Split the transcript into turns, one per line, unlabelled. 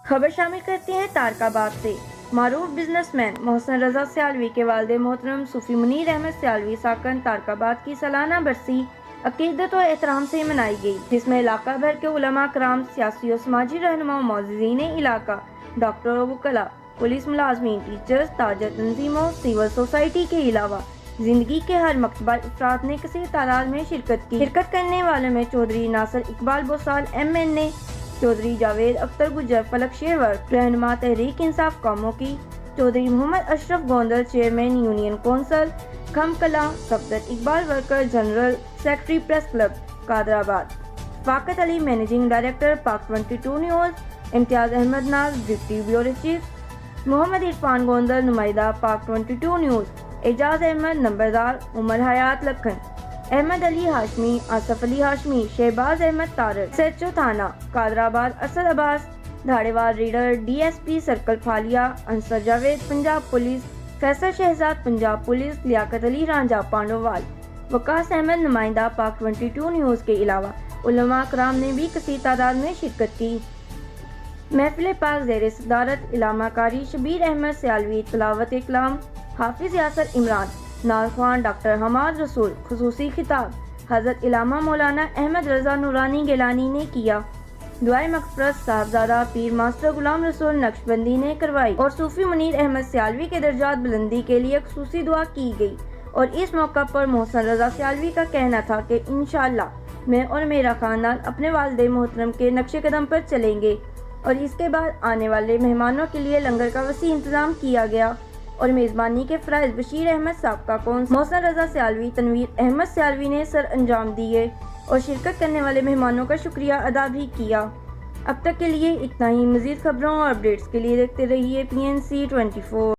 خبر شامل کرتے ہیں تارکاباد سے۔ معروف بزنس مین محسن رضا سیالوی کے والد محترم صوفی منیر احمد سیالوی ساکن تارکاباد کی سالانہ برسی عقیدت و احترام سے منائی گئی، جس میں علاقہ بھر کے علماء کرام، سیاسی و سماجی رہنما، معززین علاقہ، ڈاکٹر و وکلاء، پولیس ملازمین، ٹیچرز، تاجر تنظیموں، سول سوسائٹی کے علاوہ زندگی کے ہر مکتبہ افراد نے کثیر تعداد میں شرکت کی۔ شرکت کرنے والوں میں چودھری ناصر اقبال بوسال MNA، چودھری جاوید اختر گجر فلک شیرور، رہنما تحریک انصاف قوموں کی، Chaudhry Muhammad Ashraf Gondal chairman union council Kham Kalan, Safdar Iqbal worker general secretary press club Qadirabad, Faqat Ali managing director Pak 22 news, Imtiaz Ahmed Naz deputy bureau chief, Muhammad Irfan Gondal نمائندہ پاک 22 نیوز، اعجاز احمد نمبردار، عمر حیات لکھن، احمد علی ہاشمی، آصف علی ہاشمی، شہباز احمد طارق، SHO تھانہ Qadirabad Asad Abbas, Dharay Wal reader DSP circle Phalia Ansar Javed Punjab police, Faisal Shahzad Punjab police, Liaquat Ali Ranjha Pandowal, Waqas Ahmed نمائندہ پاک 22 نیوز کے علاوہ علماء کرام نے بھی کثیر تعداد میں شرکت کی۔ محفل پاک زیر صدارت علامہ قاری شبیر احمد سیالوی، تلاوت کلام حافظ یاسر عمران، نعت خوان ڈاکٹر حماد رسول، خصوصی خطاب حضرت علامہ مولانا احمد رضا نورانی گیلانی نے کیا، دعائے مغفرت صاحبزادہ پیر ماسٹر غلام رسول نقشبندی نے کروائی اور صوفی منیر احمد سیالوی کے درجات بلندی کے لیے خصوصی دعا کی گئی۔ اور اس موقع پر محسن رضا سیالوی کا کہنا تھا کہ انشاءاللہ میں اور میرا خاندان اپنے والد محترم کے نقش قدم پر چلیں گے، اور اس کے بعد آنے والے مہمانوں کے لیے لنگر کا وسیع انتظام کیا گیا اور میزبانی کے فرائض بشیر احمد سابقہ کونسل محسن رضا سیالوی، تنویر احمد سیالوی نے سر انجام دیے اور شرکت کرنے والے مہمانوں کا شکریہ ادا بھی کیا۔ اب تک کے لیے اتنا ہی۔ مزید خبروں اور اپڈیٹس کے لیے دیکھتے رہیے PNC 24۔